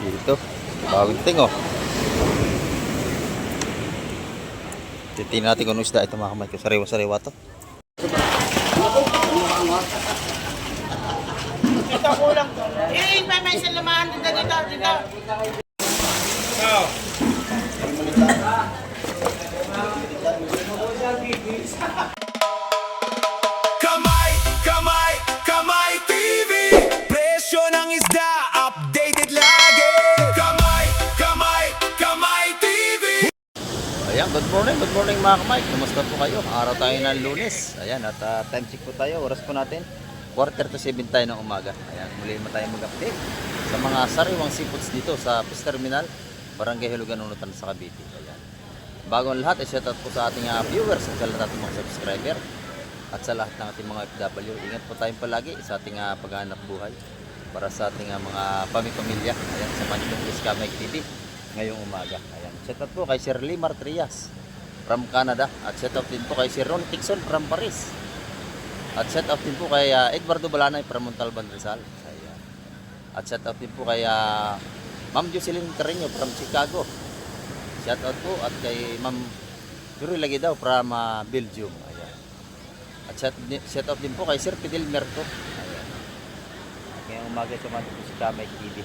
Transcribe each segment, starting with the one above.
Dito. Bagong ting oh. Titingnan natin kung ano isda ito mga kamay ko. Sariwa-sariwa to. Ito kulang to. May isang lamahan dito. Kamay, kamay, kamay TV. Presyo ng isda, updated lagi. Kamay, kamay, kamay TV. Ayan, good morning mga kamay. Kumusta po kayo? Araw tayo ng Lunes. Ayan, at time check po tayo. Oras po natin 6:45 tayo ng umaga. Ayan, muli mo tayo mag-update sa mga sariwang seafoods dito sa Fish Terminal, Barangay Hulugan, Unutan sa Cavite. Ayan. Bago ang lahat, shout out po sa ating viewers at sa lahat ng mga subscriber at sa lahat ng ating mga FW. Ingat po tayong palagi sa ating paghahanap buhay para sa ating mga pamilya. Ayan, sa Manitong Iskamay TV ngayong umaga. Ayan, shout out po kay Sir Limar Trias from Canada at shout out din po kay Sir Ron Tixon from Paris. At shout out din po kay Edwardo Balanay from Montalban, Rizal. Ayan. At shout out din po kay Ma'am Jocelyn Carreño from Chicago. Shout out po at kay Ma'am Yuri lagi daw from Belgium. Ayan. At shout out din po kay Sir Fidel Merto. Ayan. Ngayong umaga sa mga si Kamay TV.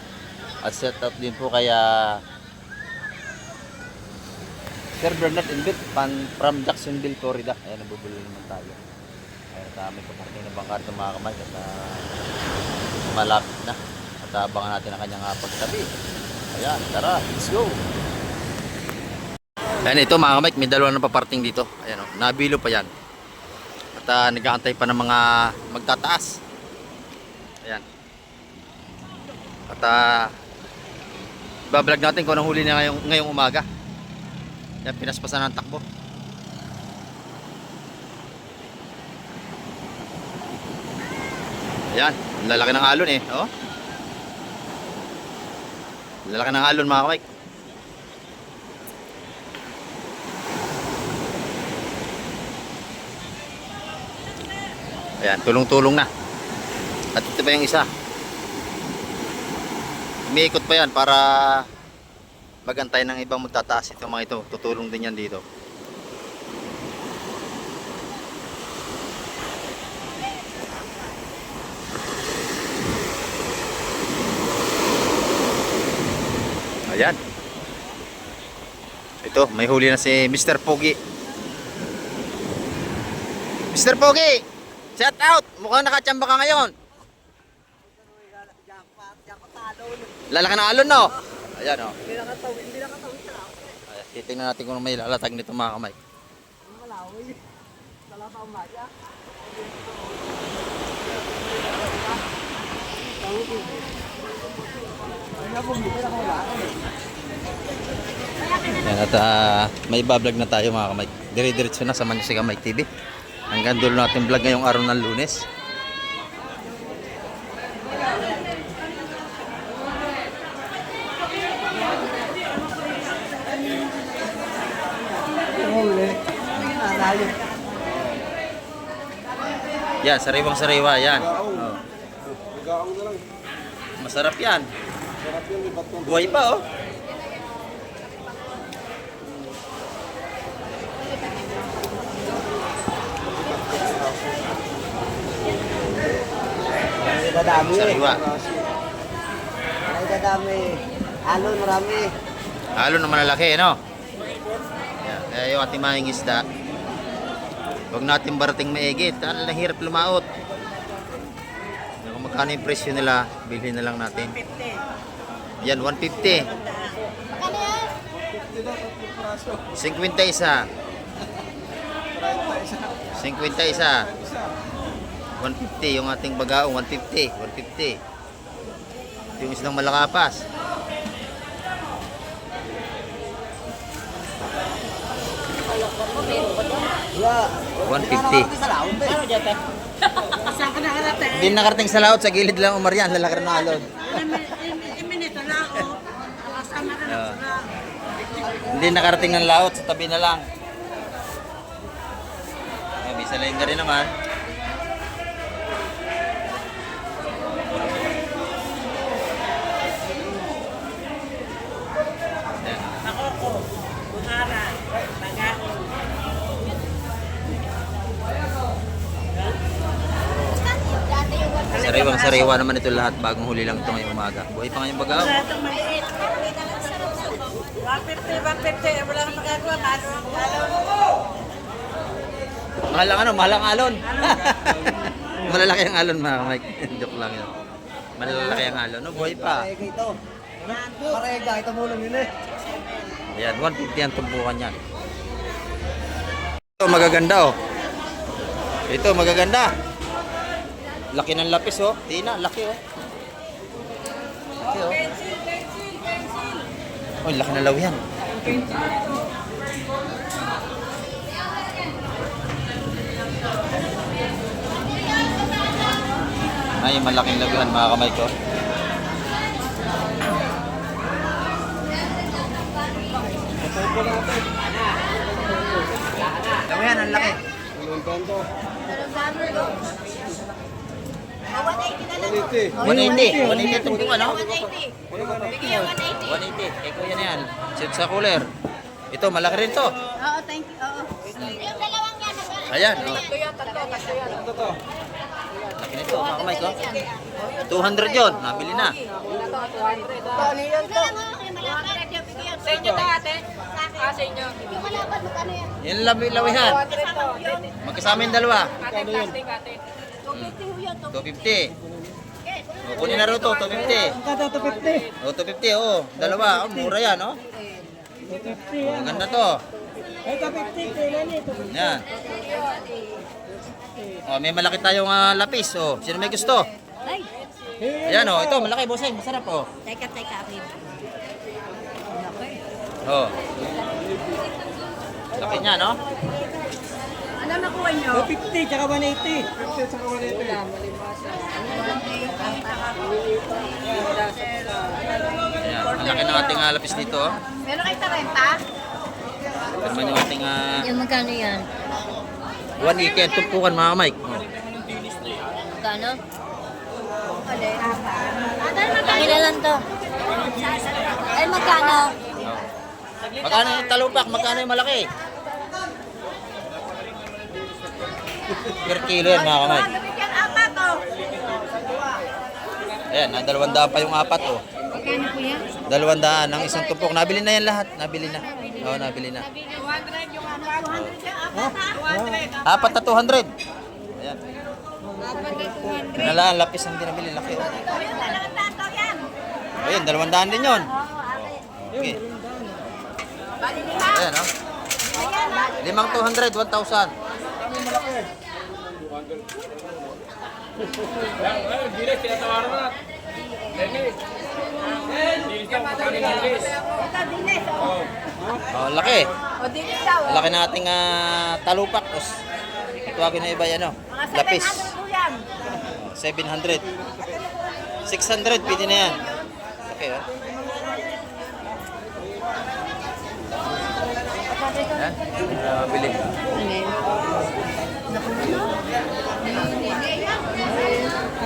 At shout out din po kay Sir Bernard Inbit from Jacksonville, Florida. Ayan, nabubulo naman tayo. Ayan, may kaparating na bangkar ng mga kamay at malapit na. At abangan natin ang kanyang pagtabi. Ayan, tara, let's go! Ayan, ito mga kamay, may dalawa na paparting dito. Ayan, oh, nabilo pa yan. At nag-aantay pa ng mga magtataas. Ayan. At bablog natin kung anong huli na ngayong umaga. Yan, pinaspasan ng takbo. Ayan, lalaki ng alon eh. Oh. Lalaki ng alon mga kamay. Ayan, tulong-tulong na. At ito pa yung isa. Umiikot pa yan para magantay ng ibang magtataas. Ito mga ito, tutulong din yan dito. Ayan. Ito, may huli na si Mr. Pogi. Mr. Pogi! Shout out! Mukhang nakachamba ka ngayon. Lalaki ng alon, no? Ayan, oh. Hindi nakatawid sa laot. Ayan, titingnan natin kung may lalatag nito mga kamay. Malawi. Dala pa ang maya. Ayan, at may bablog na tayo mga kamay. Dire-diretso na sa si Kamay TV. Hanggang dulo natin vlog ngayong araw ng Lunes. Yan, sariwang-sariwa yan. Oh. Masarap yan. Buhay pa oh. Dadami. Sariwa. Ay, dadami. Alon, marami. Alon na malalaki, no? Yan, kaya yung ating mga isda. Huwag natin barating maigit. Nahirap lumaot. Kung magkano yung presyo nila, bilhin na lang natin. Yan, 150. 50 isa. 50 isa. 150 yung ating bagaong, 150. 150. Yung isang malakapas. Ya. 150. Sa laot eh. Ano dyan? Saan ka nakarating? Hindi nakarating sa laot, sa gilid lang umarian, lalaki ng alon. Iminito laot. Kasama ka na sa Hindi nakarating ng laot, sa tabi na lang. May salayin ka rin naman. Sariwa naman ito lahat. Bagong huli lang ito ngayong umaga. Buhay pa ngayong bagaw. Wala itong maliit. 150, 150. Wala nang magagawa. Mahal ang ano, mahal ang alon. Malalaki ang alon mga Mike. Joke lang yun. Malalaki ang alon. No, buhay pa. Parega, ito mo lang yun eh. Ayan, 150 ang tumbukan niyan. Ito magaganda oh. Ito magaganda. Laki ng lapis oh. Tina, laki oh. Laki oh. Oh, laki ng lawihan. Ay, malaking lawihan mga kamay ko. Lawihan, ang laki. 180. 180 itong bunga, no? 180. Eh, kuya na yan. Sit sa cooler. Ito, malaki rin to. Oo, thank you. Oo. Yung dalawang yan. Ayan, oh. Laki nito, mga kamay ko. 200 yun, nabili na. Sa inyo to ate? Sa inyo. Yung malaban, magkano yan? Yan lawihan. Magkasama yung dalawa. Ate, plastic ate. 250 ho yun. 250. O, kunin na rin ito, 250. Kada 250. O, 250, oh. Dalawa, oh, mura yan, oh. 250 Ang ganda to. Ay, 250. Kailan ito? Yan. O, may malaki tayong lapis, oh. Sino may gusto? Ay, Ayan, oh. Ito, malaki, bossing. Masarap, oh. teka, Akin. Oh. Laki niya, no? Ano nakuha nyo? 250, tsaka 180. 50, tsaka 180. Ayan, ang laki ng ating lapis dito, oh. Meron kayo tarenta? Tignan yung ating Yung magkano yan? 180 ang tumpukan, mga Mike. Oh. Magkano? Ano Laki na lang to. Ay, magkano? Oh. Magkano yung talupak? Magkano yung malaki? Per kilo yan, mga kamay. Yan, apat, oh. Ayan, na 200 pa yung apat, oh. Magkano po yan? 200 ang isang tumpok. Nabili na yan lahat. Nabili na. Oo, nabili na. 200 yung apat. 200 yung apat, ha? Apat na 200. Ayan. Pinala, ang lapis ang dinabili. Laki, oh. Ayun, dalawang tato yan. Ayun, 200 din yun. Okay. Bali lima. Ayan, oh. Ayan, ha? Limang 200, 1,000. Ito, dinis, oh. Oh, laki. O, dinis daw, oh. Laki na ating talupak. Tapos, tuwagin na iba yan, oh. Mga Lapis. 700 po yan. 700. 600, pwede na yan. Okay, oh. Yan. Bili.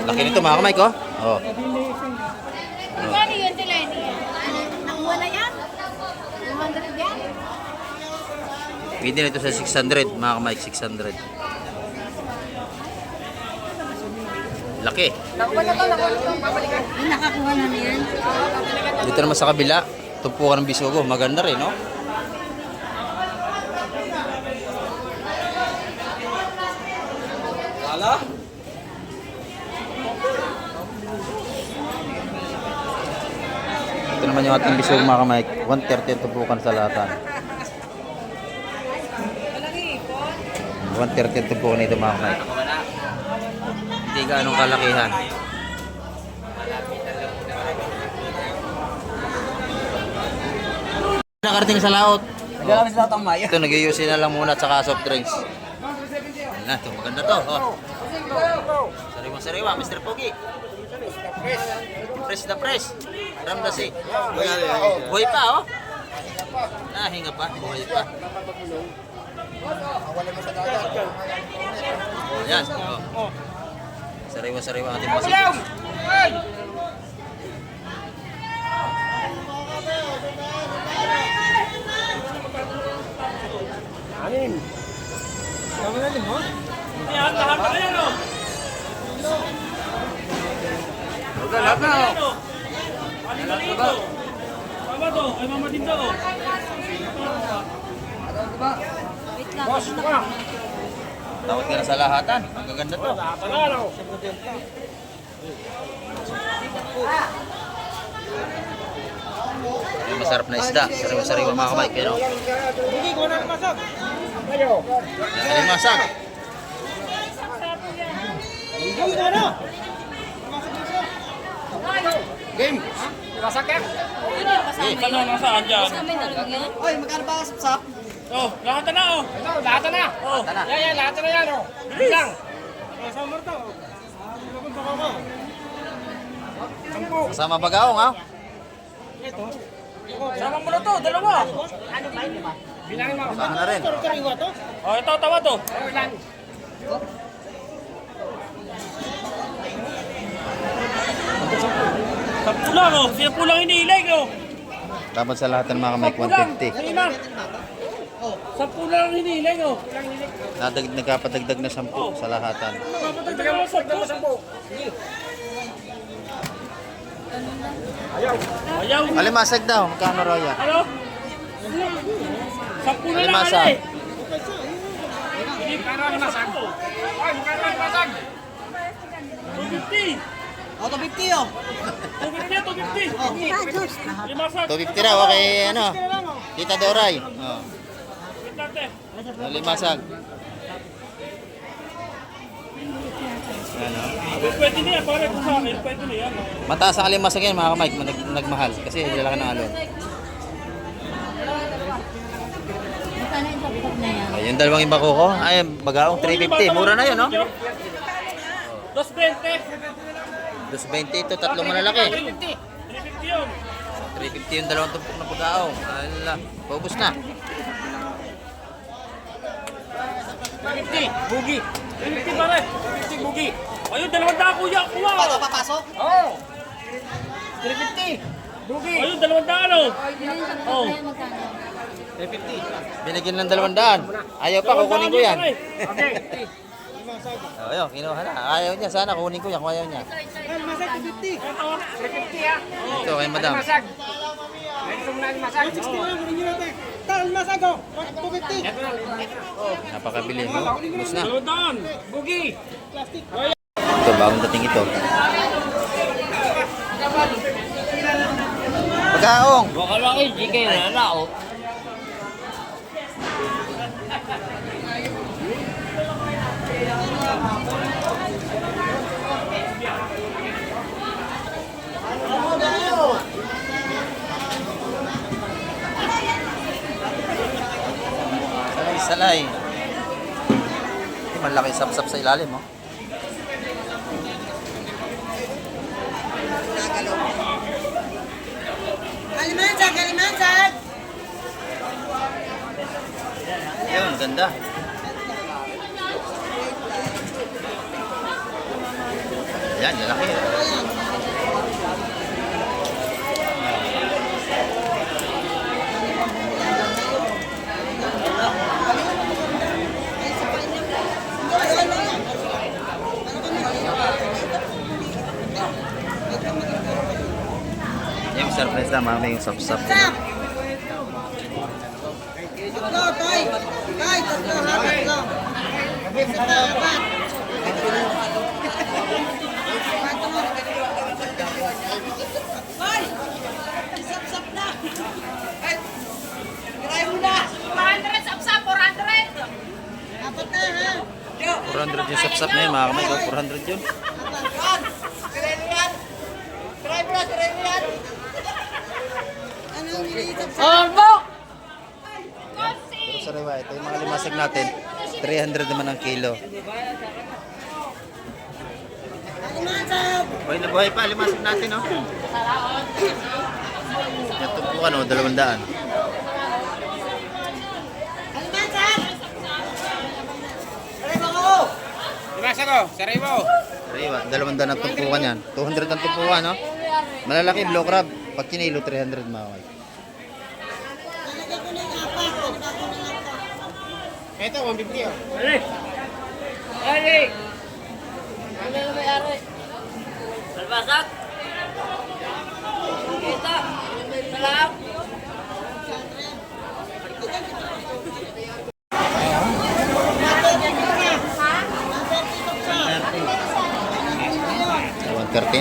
Laki nito mga kamay ko. Oh. Magkano yun sila? Nakuha na yan? 200 yan? Pwede na ito sa 600 mga kamay, 600. Laki. Yung nakakuha na yan? Dito naman sa kabila, tumpukan ng bisugo. Maganda rin, no? Wala? Ito naman yung ating bisugo mga kamay. 130 ang tumpukan sa latan. 130 ang tumpukan nito mga kamay. Hindi gaanong kalakihan. Nakarating sa laot. Nagkakami sila itong mayo. Ito, nag-iusin na lang muna at saka soft drinks. Yan na, ito, maganda to. Oh. Sariwa-sariwa, Mr. Pogi. Fresh na fresh. Ramdasi. Buhay pa, oh. Nahinga pa, buhay pa. Yan, oh. Sariwa-sariwa ang ating Pacific. Anin. Tama na din mo? Mama to, ay mama din to. Wait lang. Boss, ka. Tawad ka na sa lahatan. Ang gaganda to. Panalo. Yung masarap na isda. Sariwa-sariwa mga kamay. Pero, Hindi ko na napasok. Ayo. alimasag. Hindi ko na. Game. Pasak ka. Kasama yun. nasaan dyan? Kasama yun talagang yan. Oy, magkano ba sapsap? Oh, lahat na oh. Lahat na. Oh. Yan, lahat na yan oh. Bilis lang. Sama to. Kasama bagaong ha. Sama mo na to, dalawa. Ano ba yun? Bilangin mo. Saan na rin. Oh, ito, tawa to. Oh, ilan? Sampu lang oh. Sampu lang iniilay oh. Dapat sa lahatan mga kamay, 150. Sampu lang iniilay oh. Nagkapadagdag na 10 sa lahatan. Papatagdagan mo sampu. Ayaw. Alimasag daw. Magkano raw yan? Ano? Sampu na lang Alimasag. eh. Hindi, kano alimasag? Ay, mukha na alimasag. 250. O, 250 oh. 250. Alimasag. 250 raw. Okay, ano? Tita Doray. Oh. Wait lang, te. Alimasag. Ano? Pwede na yan, pare kung sa akin, pwede na yan. Mataas ang alimasag yan mga kamay. Nagmahal. Kasi lalaki ng alon. Magkano yung sapsap na yan? Ay, yung dalawang iba ko. Ay, bagaong 350. Mura na yun, no? 220. 220 ito. Tatlong malalaki. 350 yun. 350 yung dalawang tumpok na bagaong. Ala, paubos na. 350, bugi. 350 pare, 350 bugi. Ayun, 200 kuya, kuha. Paano papasok? Oo. 350, bugi. Ayun, 200 oh. Ilan yung sapsap Oh. na yan? Magkano? Binigyan ng 200. Ayaw pa, kukunin ko yan. Okay. Ayun, kinuha na. Ayaw niya. Sana kunin ko yan kung ayaw niya. Ito, 350 ah. Ito kay madam. Masag. Ito muna yung masag. 250. Napakabili. No? Ubus na. 200, bugi. Ito, bagong dating ito. Bagaong! Baka lang eh, di kayo na oh. Salay. Malaki sapsap sa ilalim, oh. Alimansag, alimansag! Ayun, ganda. Yan, lalaki. Yung surprise na mami yung sapsap. Sap! Tatlo, Toy! Toy, tatlo ha, tatlo. Tatlo, apat. Toy! Sap-sap na! Ay! Try mo na! 400 sapsap, 400. Apat na ha! 400 yung sapsap na yun, mga kamay ko. 400 yun. Try mo yan! Ano ang nililisap sa... Pero sa rewa, ito yung mga limasag natin. 300 naman ang kilo. Alimansag! Buhay na buhay pa, limasag natin, oh. Yung tumpukan, oh, 200. Alimansag! Try mo ko! Dimasag oh, saray mo. Rewa, 200 ang tumpukan yan. 200 ang tumpukan, no? Malalaki, blue crab. Pag kinilo, 300 mga kamay. Nalagay ko na yung apat. Nalagay ko na lang to. Ito, 150 oh. Ali! Ali! Ano na may-ari? Albasag?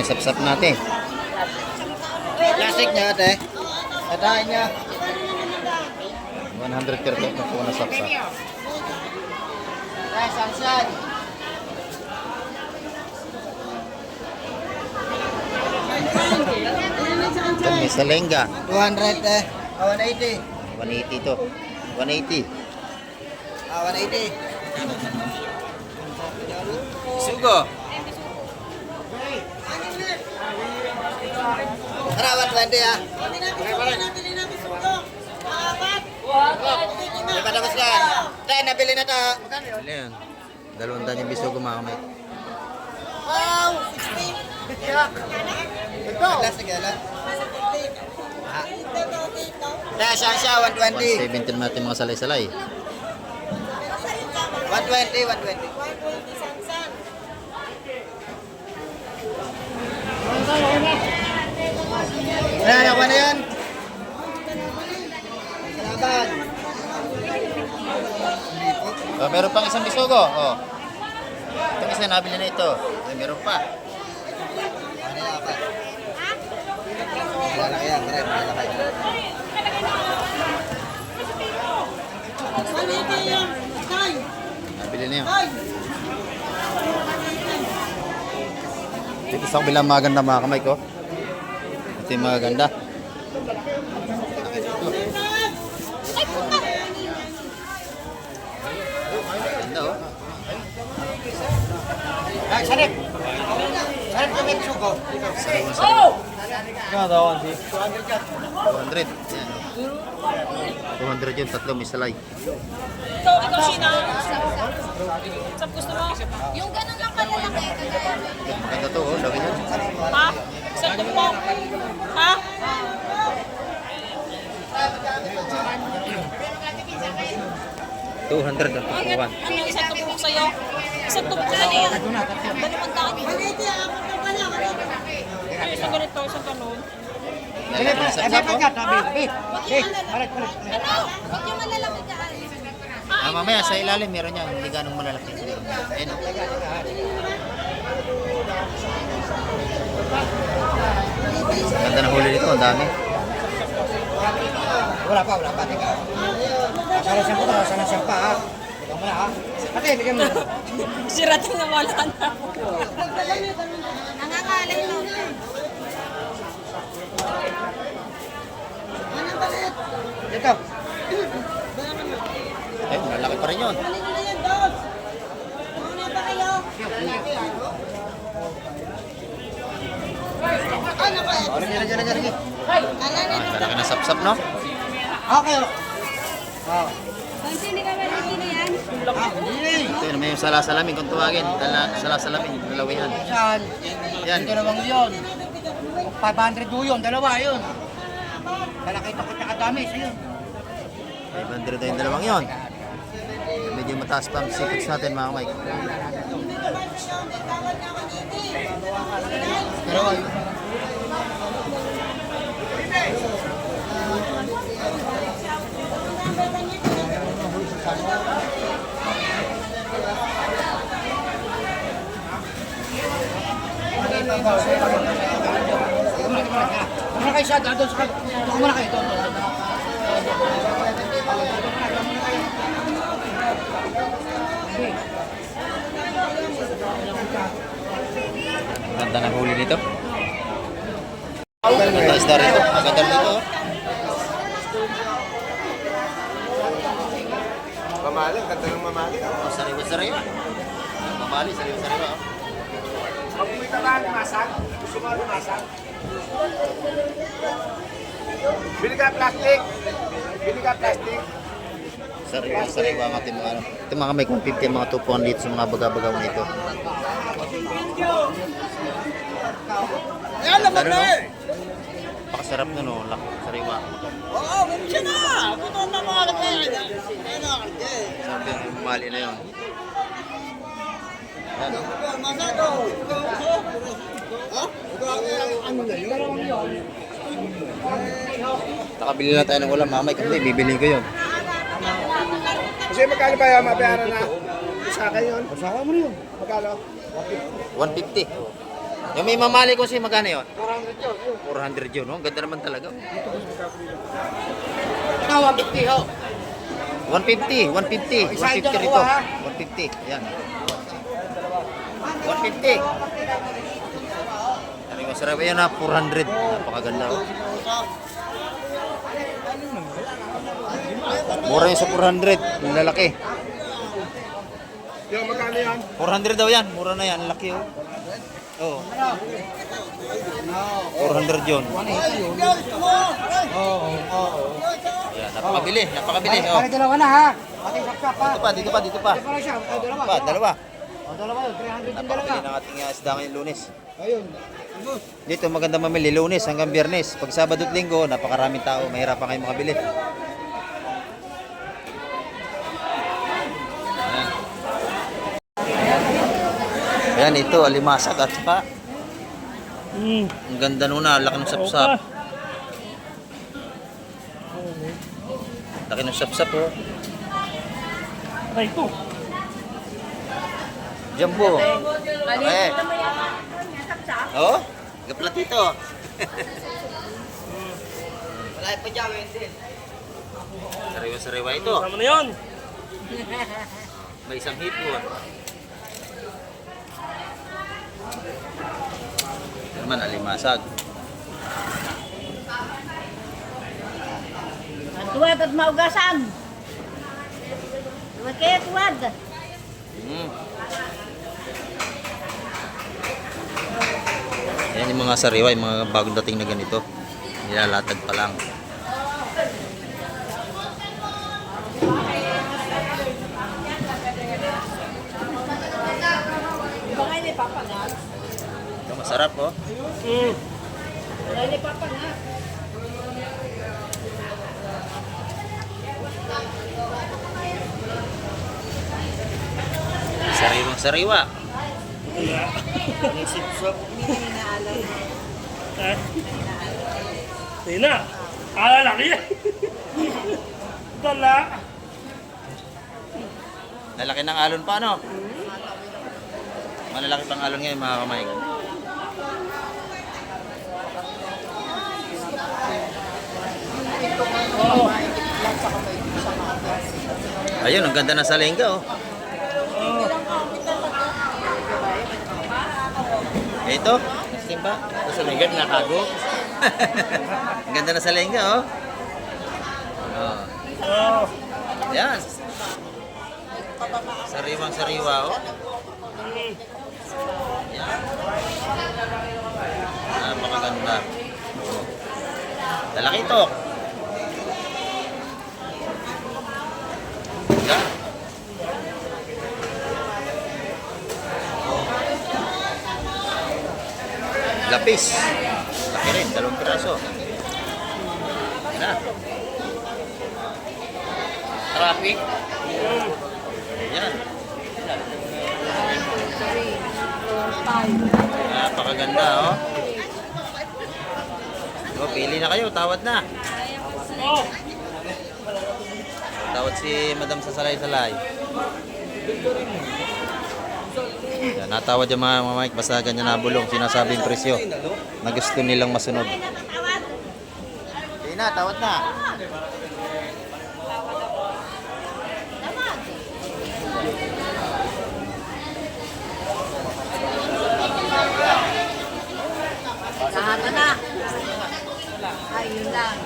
Ayan, sap-sap natin. Plastic niya ate. Tatahin niya. 130 na po na sap-sap. Sansan. Ito, may salenga. 200 eh. 180. 180 to. 180. 180. Sugo. Tara, 120 ah. May patapos ka. Tayo, nabili na to. Ano yun? 200 yung bisugo mga kamay. Wow! 60. Plastic yan ah. Tayo, siya, 120. 170 natin mga salay-salay. 120, 120. Nakuha na yan. Salamat. Oh, meron pang isang bisugo. Oh. Itong isa nabili na ito. Ay, meron pa. Ano yan, apat? Malaki yan, pre. Malaki. Nabili na yun. Dito sa kabilang maganda mga kamay ko. Ito yung maganda. Ganda oh. Ay, sarip. Sarip ka may suko. 200. Yan. 200 yun. Tatlo may salay. Ikaw sino? Saan gusto mo? Yung ganun lang kalalaki. Maganda to oh. Laki yan. Ha? Saan gusto mo? Ha? 200 ang tukuhan. Ano yung isang tubok sa'yo? Isang tubok na yan. Dalawang daan. Ay, isang ganito, isang ganun. Lalaki na sap-sap oh. Ano? Huwag yung malalaki ka. Mamaya sa ilalim meron yan. Hindi ganong malalaki. Ayun oh. Ganda na huli nito. Ang dami. Wala pa. Teka. Sana siyang puto, sana siyang pa ha. Ikaw mo na ha. Ate, bigyan mo. Sirating na wala na. Nangangalay mo. Dito. Ay, malalaki pa rin yun. Lagi. Ah, lalaki na sap-sap no? Okay. Oh. Ito yun, may yung salasalamin kung tuwagin. Salasalamin, lalawihan. Saan? Yan. Yung dalawang yun. 500 do yun, dalawa yun. Malaki ito ko kadami sa yun. 500 na yung dalawang yun. Medyo mataas pa ang seafoods natin mga Mike. Dalawa yun. Muna kayo siya, doon sa doon muna kayo, doon. Ganda ng huli nito. Ganda isda rito. Maganda rito. Oh. Mamali, ganda ng mamali. Oh, sariwa-sariwa. Mamali, sariwa-sariwa. Oh. Pag kumita ka, lumasag. Gusto mo lumasag? Bili ka plastic. Bili ka plastic. Sariwa ang ating mga ano. Ito mga may 150 ang mga tupuan dito sa mga baga-bagaw nito. Ayan, lamag na eh! Pakasarap na no. Sariwa. Oo, ganun siya na! Puto na mga kalagay. Ayan o, kalagay. Sabi yung mamali na yun. Yan. Masado! Ha? Ano na yun? Nakabili na tayo ng ulam. Mamay kasi bibili ko yun. Kasi magkano ba yung mabayaran na? Sa akin yun. Kasama mo na yun. Magkano? 150. Yung may mamali ko si magkano yun? 400 yun. 400 yun, no? Ang ganda naman talaga. Ito, 150 ho. 150, 150, Isa 150 dyan rito. kuha, ha? 150, ayan. 150. Sarap yan na 400. Napakaganda. Oh. Mura yun sa 400. Yung lalaki. Yung magkano yan? 400 daw yan. Mura na yan. Ang laki oh. Oo. 400 yun. Ayan, napakabili. Napakabili. Oh. Pare, dalawa na ha. Pati saksak pa. Dito pa, dito pa, dito pa. Dito pa lang siya. Oh, dalawa. Pa, dalawa. Oh, dalawa yun. 300 yung dalawa. Napakabili ng ating isda ngayong Lunes. Ayun. Dito maganda mamili Lunes hanggang Biyernes. Pag Sabado at Linggo, napakaraming tao. Mahirapan kayo makabili. Ayan, ito, alimasag at saka ang ganda nun na, laki ng sapsap. Laki ng sapsap oh. Aray ko. Jumbo. Eh. Alam mo yan? Sapsap? Oh, gaplatito. Wala pa dyan, din. Sariwa-sariwa ito. Sama na yun. May isang hipon. Naman alimasag. Ang tuwad at maugasan. Tuwad kaya tuwad. Ayan yung mga sariwa, yung mga bagong dating na ganito. Nilalatag pa lang. Baka hindi papangat. Ito masarap oh. Baka hindi papangat. Sariwang sariwa. Tina. Laki yan. Dala. Lalaki ng alon pa no? Malalaki pang alon ngayon mga kamay. Ayun, ang ganda ng salengga oh. Ito, simba. Ito sa ligat nakago. Ang ganda ng salengga oh. Oh. Yan. Sariwang sariwa oh. Yan. Napakaganda. Oh. Lalaki ito. Yan. Lapis. Laki rin, 2 piraso. Yan na. Traffic. Yan. Napakaganda oh. Oh, pili na kayo, tawad na. Oh. Tawad si Madam sa salay-salay. Yan, natawad yung mga mamamik, basta ganyan nabulong, sinasabing presyo na gusto nilang masunod. Hindi na, tawad na. Lahat na. Ayun lang.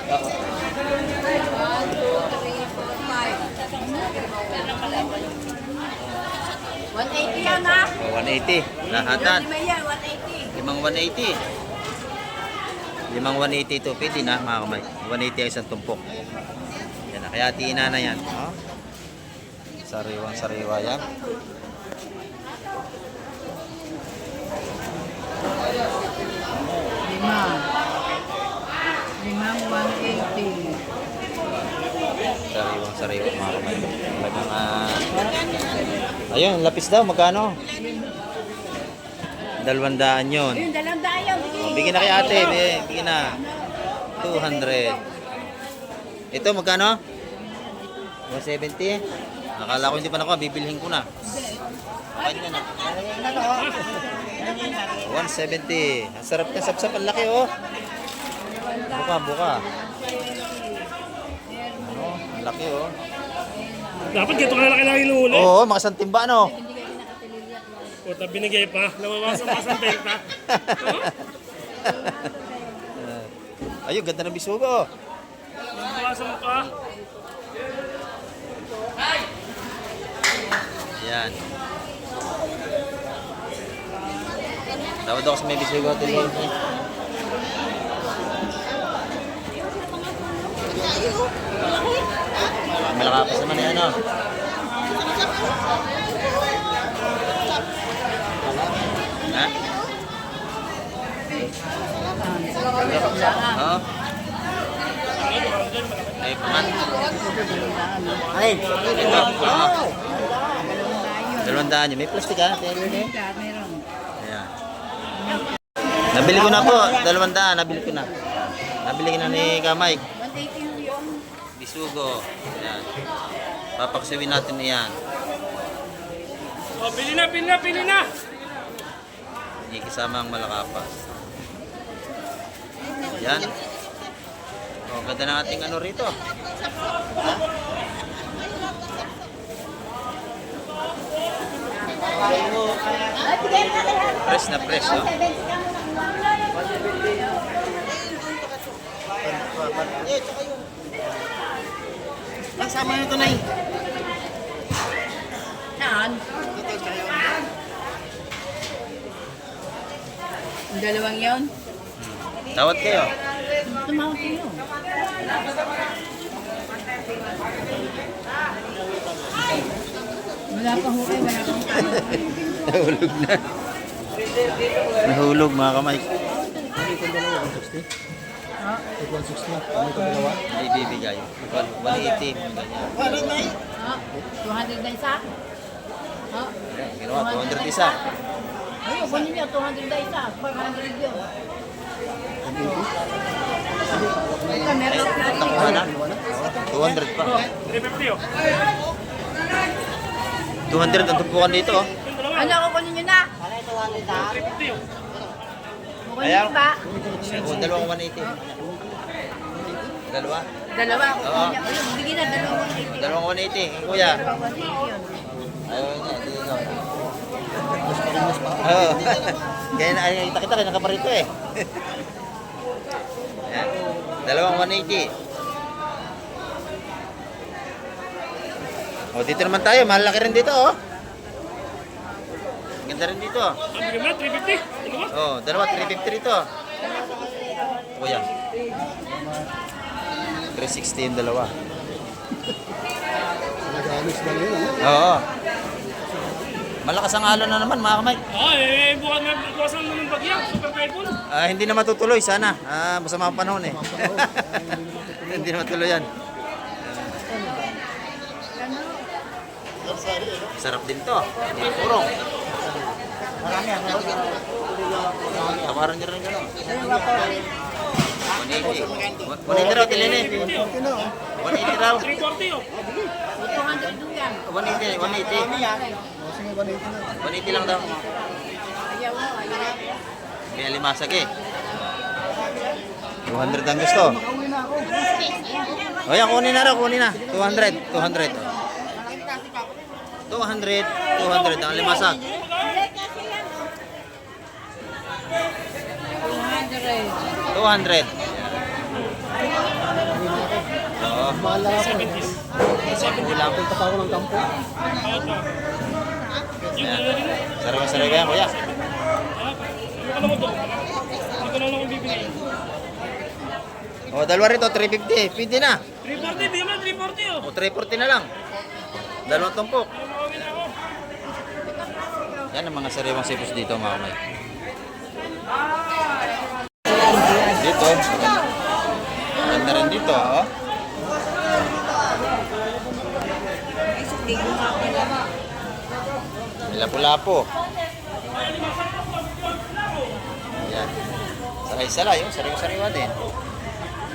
1, 2, 3, 4, 5. 180 yan ha. 180, lahatan. Lima yan, 180. Limang 180. Limang 180 ito, pwede na mga kamay. 180 ay isang tumpok. Yan na, kaya tina na yan. Oh. Sariwang sariwa yan. Limang 180. Sariwang sariwa mga kamay. Talagang ayun, lapis daw, magkano? 200 yun. Ayun, 200 yan. Oh, bigyan na kay ate, bigyan na. 200. Ito magkano? 170. Akala ko hindi pa nakuha, bibilhin ko na. Kanya na. 170. Ang sarap na sapsap. Ang laki oh. Buka. Ano? Ang laki oh. Dapat gito ka na lang kailangan inuhuli. Oo, mga santimba ano. Puta, binigay pa. Nawawasan pa sa benta. Ayun, ganda ng bisugo. Nawawasan pa. Yan. Tawad ako sa may bisugo. Malakapas naman yan oh. Ha? Oo. Ay, paman. Ay, ito. Oo. 200 yun. May plastic ha? Ayan. Nabili ko na po. 200. Nabili ko na. Nabili ko na ni Kamay. 180 yung Bisugo. Ayan. Papaksiwin natin yan. Oh, pili na. Hindi kasama ang malakapas. Yan. Oh, ganda ng ating ano rito. Fresh na fresh, oh. Kasama nyo ito na eh. Saan? Yung dalawang yun? Tawad kayo. Tumawag kayo. Wala pa hukay, wala pang tao. Nahulog na. Nahulog mga kamay. Hindi bibigay. 180. Ganyan. Ah, 200 na isa? Ah, Ginawa, 200 isa. ayun, kunin niyo, 200 na isa. 400 yun. Ito, meron ako plastic. Takbo na. 200 pa. 350 oh. 200 ang tumpukan dito, oh. Ano, kukunin niyo na? 350 oh. Kukunin niyo ba? O, dalawang 180. Dalawa? Dalawa, Oo. kukunin niyo. Ayun, bigyan na, dalawang 180. Dalawang 180. Ang kuya. Dalawang 180 yun. Ayaw niya, hindi ikaw. Oo. Kaya na, kita kayo nakaparito eh. Ayan. Dalawang 180. O, dito naman tayo. Malaki rin dito, oh. Ganda rin dito. Sabi ka ba, 350? Ano ba? Oh, dalawa, 350 rito. Kuya. 360 yung dalawa. Oo. Malakas ang alon na naman, mga kamay. Bukasan mo ng bagya. Super typhoon. Hindi na matutuloy, sana. Masama ang panahon eh. Hindi na matuloy yan. Sarap din to. Purong. Tawaran niyo rin gano'n. 180. 180 raw, tilini. 180 raw. 340 oh. 200 doon yan. 180, 180. 180 lang daw. Ayaw mo, ayaw. May alimasag eh. 200 ang gusto. O yan, kunin na raw, kunin na. 200, 200. 200, 200 ang alimasag. 200. Oo. Kulang. Ayan. Sarap-sarap yan, kuya. Ano mo to? Hindi ko na lang bibigay. O, dalawa rito, 350. Pwede na. 340, bigyan mo na 340 oh. O, 340 na lang. Dalawang tumpok. Yan ang mga sariwang sipos dito, mga kamay. Dito. Ganda rin dito, oh. May lapu-lapo. Yan. Salay-salay, oh. Sariwa-sariwa din.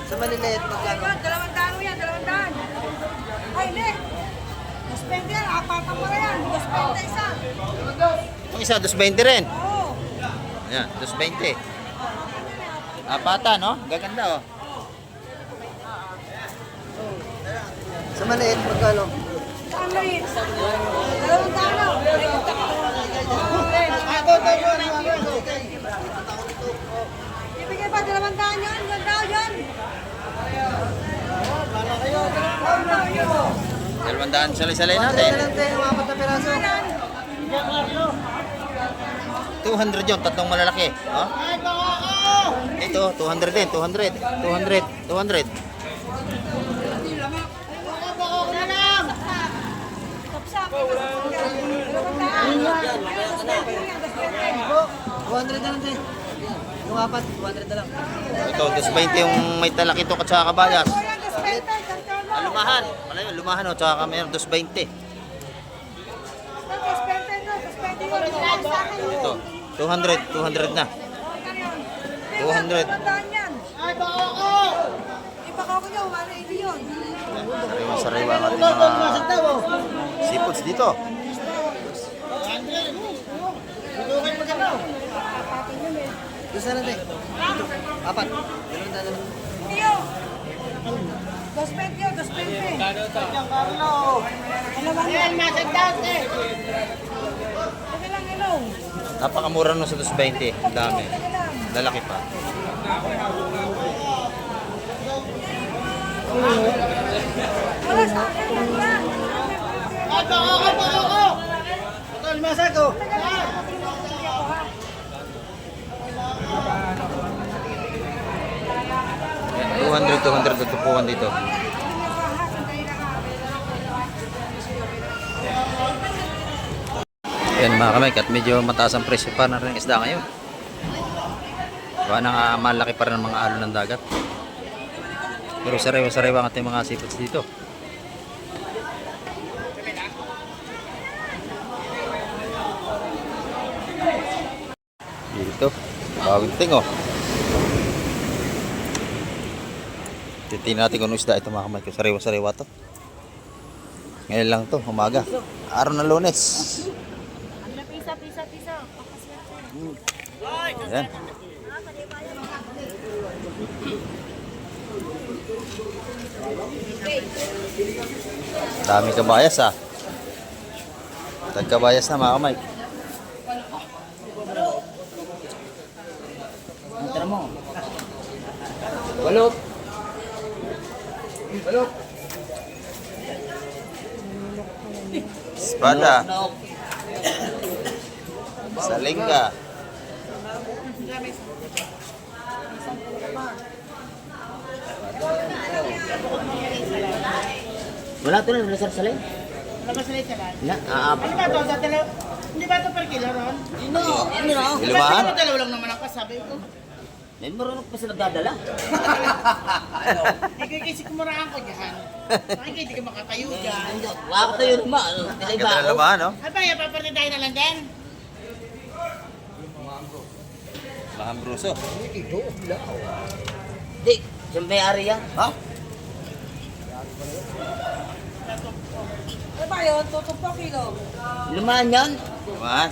Sa maliliit, magkano? 200 yan, 200. Ay, hindi. Despende yan, apata mo na yan. Despende isa. Yung isa, 220 rin. Oo. Ayan, 220. Apata, no? Gaganda, oh. Sa maliit, magkano? Ibigay pa 200 yun. Ganda yun. 200 salay-salay natin. Yung apat na piraso. 200 yun, tatlong malalaki. Oh? Ito, 200 din, 200. 200, 200. Tapsak. 200 na lang din. Yung apat, 200 na lang. Ito, 220 yung may talaki to at saka kabayas. Ganda. Lumahan. Wala yun, lumahan o, tsaka mayroon 220. Ito, 200 na. 200. Ay, baka ako! Ibaka ko niya, 180 yun. Sariwa-sariwa ang ating mga seafoods dito. Gusto na din. Apat. 200 na lang. Iyo! 220 yun, 220. Ayan, masagdas eh. Sige lang, ilong. Napakamura nun sa 220. Ang dami. Lalaki pa. Wala sa akin lang yan. Ay, baka ako! Ito, limasag ko. Yan, 200 na tupuan dito. Yan mga kamay, at medyo mataas ang presyo pa na rin isda ngayon. Gawa na nga malaki pa rin ang mga alon ng dagat. Pero sariwa-sariwa ang ating mga seafoods dito. Dito, bagong ting oh. Titingnan natin kung ano isda ito mga kamay. Sariwa-sariwa to. Ngayon lang to, umaga. Araw ng Lunes. Pisa. Ayan. Dami kabayas ah. Tagkabayas na mga kamay. Tara mo. Balot. Espada. Salingga. Wala to na, wala sarsalay. Wala ba sila lang? Na, Ano ba ito? Sa dalaw? Hindi ba ito per kilo, Ron? Ilumahan? Ba't dalaw lang naman ang kasabi ko? May marunong pa sila nagdadala. Ikaw kasi kumuraan ko dyan. Bakit hindi ka makatayo dyan? Wala tayo naman. Ano, Ganda ng lumahan no? Ay ba, paparti tayo na lang din? Mahang bruso. Di, siyang may-ari yan. Ha? Ano ba yun? Tutupo kilo. Lumahan yan. Lumahan.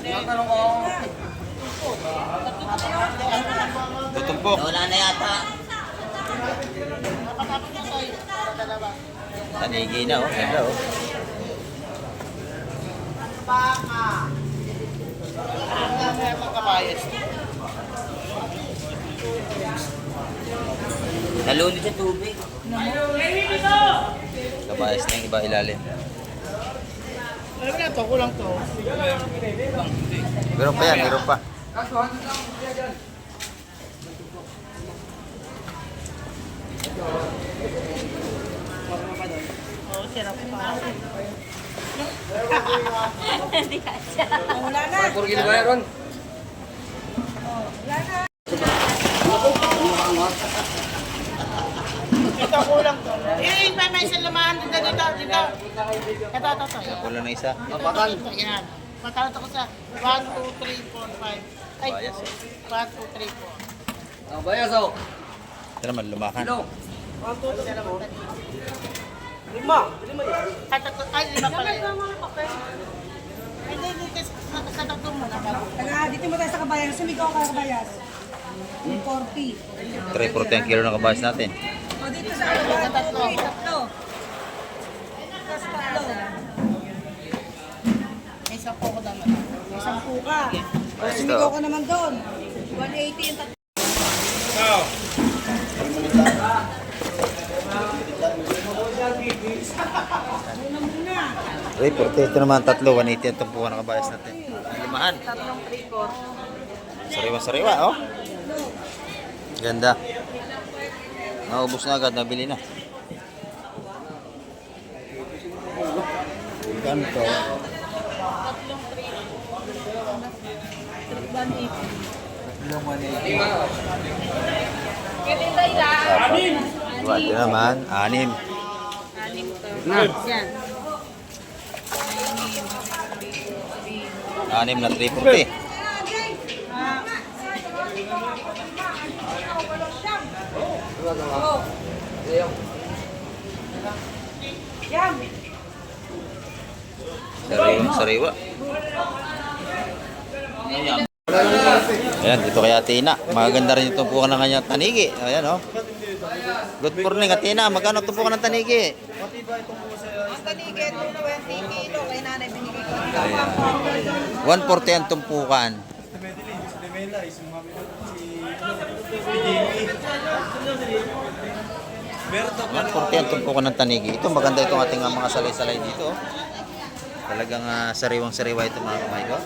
Tutumpok. Wala na yata. Tanigi na oh. Ganda oh. Nalunod sa tubig. Kabayas na yung iba ilalim. Alam mo na ito, kulang to. Meron pa yan, meron pa. Oo, sarap pa. Hindi ka siya. Wala na. Ito, kulang to. Eh, may isang lumahan dito. Ito. Kulang na isa. Ito, yan. Matalat ako sa 1, 2, 3, 4, 5. Ay, Bayas, 1, 2, 3, 4. Ang bayas oh. Ito naman, lumahan. 1, 2, 3, 4. Lima yan. Ay, 5 pala yun. Dito mo tayo sa kabayas. Sumigaw ka kabayas. 40. 340 ang kilo ng kabayas natin. O dito sa kabayas. Tatlo. Tatlo. May 10 ko naman. May 10 ka. O sumigaw ka naman doon. 180 yung tatlo. Muna muna. 340 ito naman, tatlo, 180 ang tumpukan ng kabayas natin. Limahan. Tatlong 3-4. Sariwa-sariwa, oh. Ganda. Naubos na agad, nabili na. Ganto. Amin! Ito naman, 6. Yan. 6 na 340. Yan. Sariwa. Ayan, dito kay Ate Ina. Maganda rin yung tumpukan ng kanyang tanigi. Ayan, oh. Good morning, Ate Ina. Magkano tumpukan ng tanigi? Ang tanigin mo na 20 kilo. Kaya nanay binigay ko. Ayan. 140 ang tumpukan. 140 ang tumpukan ng tanigi. Ito, maganda itong ating mga salay-salay dito. Oh. Talagang sariwang-sariwa ito mga kamay ko.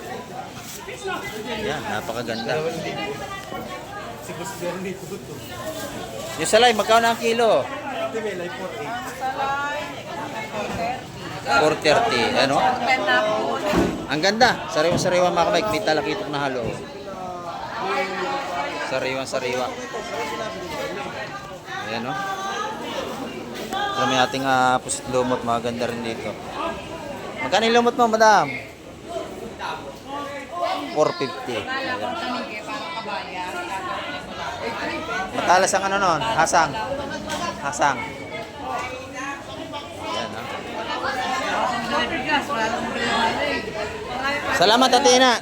Ayan, napakaganda. Yung salay, magkano ang kilo? 430. Ano? Ang ganda. Sariwang-sariwa mga kamay. May talakitok na halo. Sariwang-sariwa. Ayan, oh. Alam mo yung ating pusit lumot. Maganda rin dito. Magkano yung lumot mo, madam? 450. Ayan. Matalas ang ano nun? Hasang. Hasang. Ayan, ha? Salamat, Ate Ina.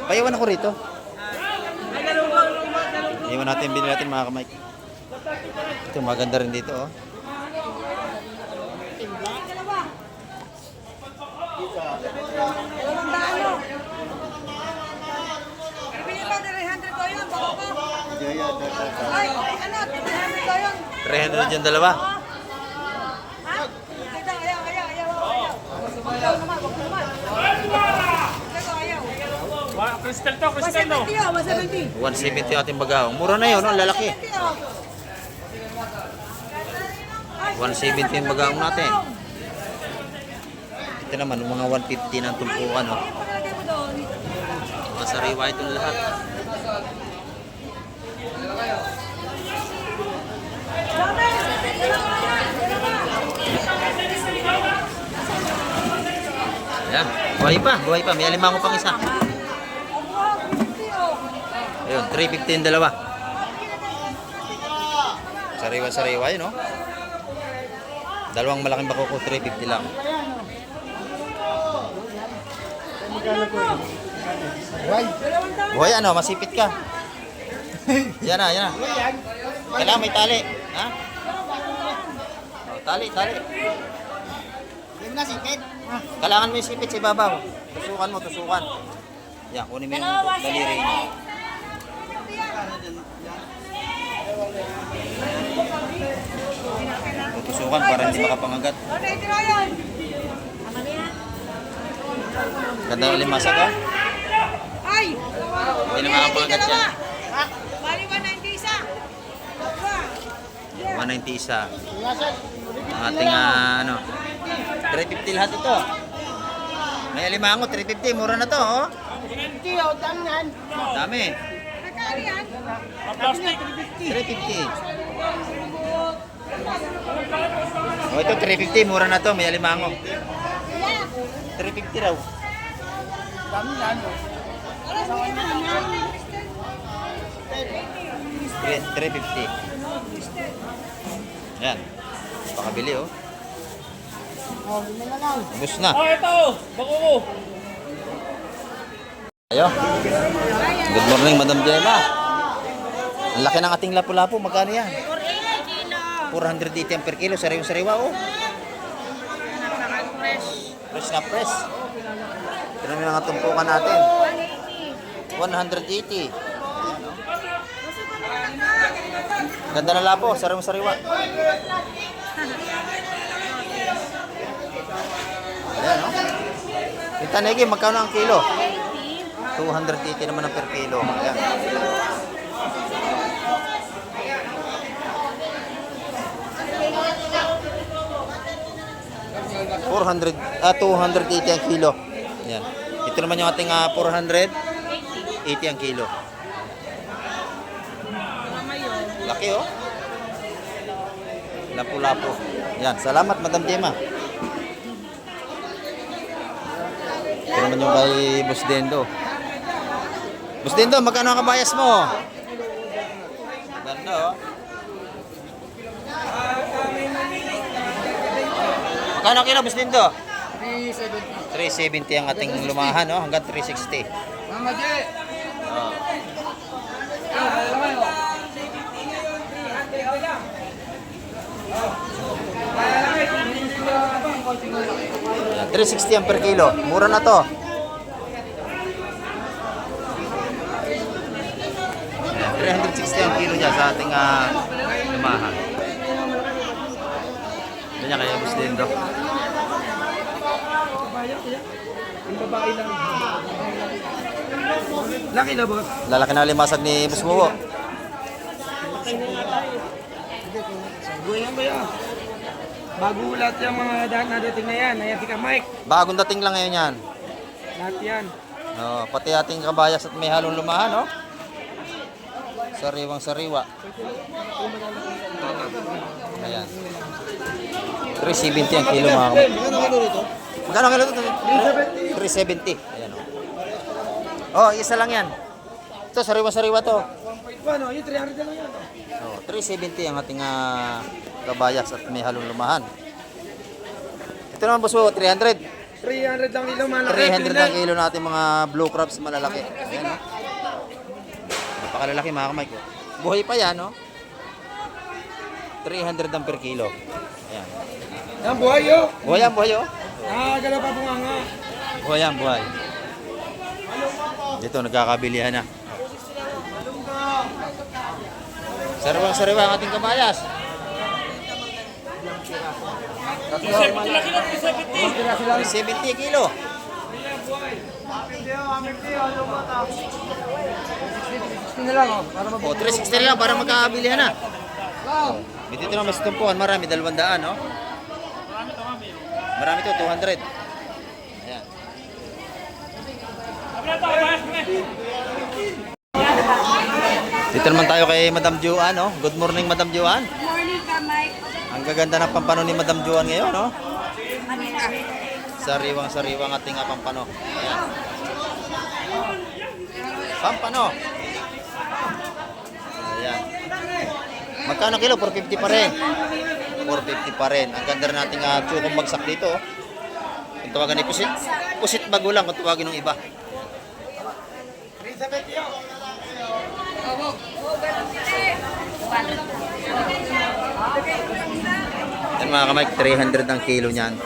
Payawan ako rito. Iwan natin, binili natin mga kamay. Ito, maganda rin dito, oh. Bili pa 300 ko yun. Baka ko. Ay, ano? 300 ko yun. 300 yung dalawa. Ha? Ito, ayaw. Wag naman. Ito, ayaw. Crystal to, crystal to. 170 oh, 170. 170 yung ating bagawang. Mura na yun, no? Lalaki. 170 yung bagawang natin. Ito naman, mga 150 ng tumpukan, no? Pakalagay mo doon. Mga sariwa itong lahat. Ayan, buhay pa. May alimango pang isa. Ayun, 350 yung dalawa. Sariwa-sariwa yun, no? Dalawang malaking bako ko, 350 lang. Buhay, ano? Masipit ka. Yan na. Kailangan may tali. Ha? Oh, tali. Yung nasipit. Kailangan mo yung sipit sa ibabaw. Tusukan. Yan, kunin mo yung daliri niya. Tusukan para hindi makapangagat. Ano ito na yan? Ganda yung limasag, ha? Ay! Hindi na makapangagat yan. Bali 190 isa. 190 isa. Ang ating, 350 lahat ito. May alimango, 350. Mura na to, oh. Dami. Magkano yan? Plastic. 350. Oh, ito 350, mura na to, may alimango. 350 raw. Ano sa mga 350. Yan. Pakabili, oh. Ubus na. Oh, ito. Bako ko. Ayo. Good morning, Madam Gemma. Ang laki ng ating lapu-lapu. Magkano yan? 480 ang per kilo. Sariwa-sariwa, oh. Fresh na fresh. Tignan mo ang tumpukan natin. 180. Ganda na lapo. Sariwa-sariwa. Ayan, oh. Kita negi, magkano ang kilo? 280 naman ang per kilo. Ayan. $280 ang kilo. Ayan. Ito naman yung ating 480 ang kilo. Laki, oh. Lapu-lapu. Ayan. Salamat, Madam Gemma. Ito naman yung kay Boss Dendo. Boss Dendo, magkano ang kabayas mo? Ganda, oh. Magkano ang kilo, Boss Dendo? 370 ang ating lumahan, no? Hanggang 360. Mama J! Oh. Ayan, 360 ang per kilo. Mura na to. Ayan, 360 ang kilo niya sa ating lumahan. Ganyan kaya Boss Dendo. Laki na ba? Lalaki na limasag ni Boss Muwo. Buhay ba yan? Bago lahat yung mga nadating na yan. Ayan, tika Mike. Bagong dating lang ngayon yan. Lahat yan. Oh, pati ating kabayas at may halong lumahan, no? Sariwang sariwa. Ayan. 370 ang kilo mga kapatid. Magkano ang kilo ito? 370. Ayan, oh. Oh, isa lang yan. Ito, sariwa-sariwa to. Paano? Yung 300 na lang yan. Oh, 370 ang ating kabayas at may halong lumahan. Ito naman boss mo, 300. 300 lang kilo, malaki. 300 ang kilo natin mga blue crabs malalaki. Ayan, no? Napakalalaki mga kamay ko. Buhay pa yan, no? 300 ang per kilo. Ayan. Yan, buhay yun. Buhay yan, buhay, oh. Gala pa bunga nga. Buhay yan, buhay. Dito, nagkakabilihan na. Sariwang-sariwa ang ating kabayas. 370 kilo. na lang, oh. Para O, 360 na lang para magkakabilihan na. Dito na mas tumpuan, marami, 200, no? Marami to, 200. Ayan. Dito naman tayo kay Madam Joan, no? Good morning, Madam Joan. Good morning ka, Mike. Ang gaganda ng pampano ni Madam Joan ngayon, no? Sariwang-sariwang ating pampano. Ayan. Pampano. Ayan. Magkano kilo? 450 pa rin. 450 pa rin. Ang ganda rin nating tsukong bagsak dito. Oh. Kung tawagan ni Pusit. Pusit bago lang kung tawagin ng iba. Yan mga kamay, 300 ang kilo niyan.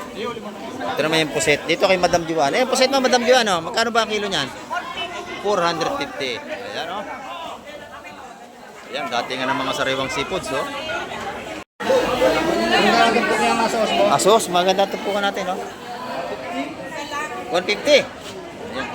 Ito naman yung pusit. Dito kay Madam Joan. Eh, pusit mo, Madam Joan, oh. Magkano ba ang kilo niyan? 450. Ayan, oh. Ayan, dating ng mga sariwang seafoods, oh. Asos, maganda ito po natin, oh. 150. Ayan.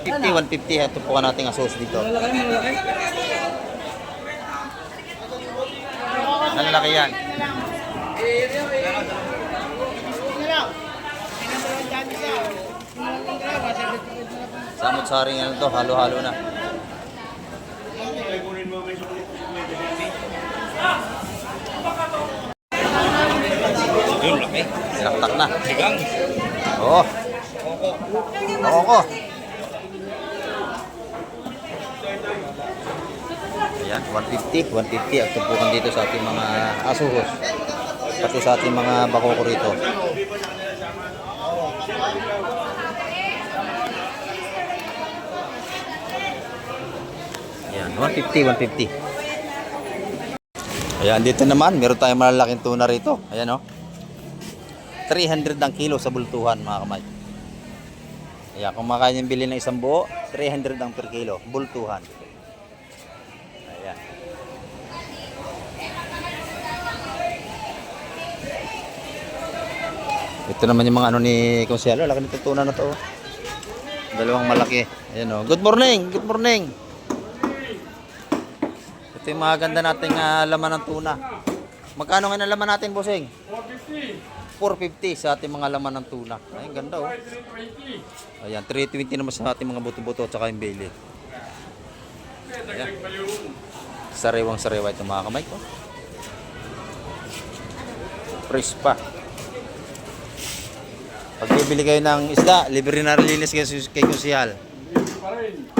Ayan, 150. Ito po natin asos dito. Malalaki yan. Samot-saring ano to, halo-halo na. Yun, laki. Sinaktak na. Oo. Oo. Ayan, 150. 150 ang tumpukan dito sa ating mga asuhos. Pati sa ating mga bakoko rito. Ayan, 150, 150. Ayan, dito naman, meron tayong malalaking tuna rito. Ayan, oh. 300 ang kilo sa bultuhan, mga kamay. Ayan, kung makain yung bili ng isang buo, 300 ang per kilo, bultuhan. Ayan. Ito naman yung mga ano ni Konsyelo, laki nito tuna na to. Oh. Dalawang malaki. Ayan, oh. Good morning, good morning. Ito yung mga ganda nating laman ng tuna. Magkano nga ang laman natin, bossing? 450 sa ating mga laman ng tuna. Ay, ganda, oh. Ayan, 320 naman sa ating mga buto-buto at saka yung bili. Ayan. Sariwang-sariwa ito, mga kamay ko. Fresh pa. Pag bibili kayo ng isda, libre na rin linis kay Kunsihal.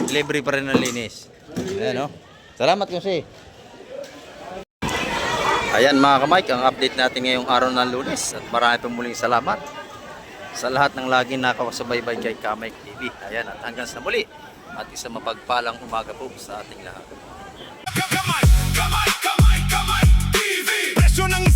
Libre pa rin na linis. Ayan, oh. Salamat, Kunsi. Ayan, mga kamay, ang update natin ngayong araw ng Lunes. At marami pa muling salamat sa lahat ng laging nakakasubaybay kay Kamay TV. Ayan, at hanggang sa muli. At isang mapagpalang umaga po sa ating lahat. Kamay TV. Presyo ng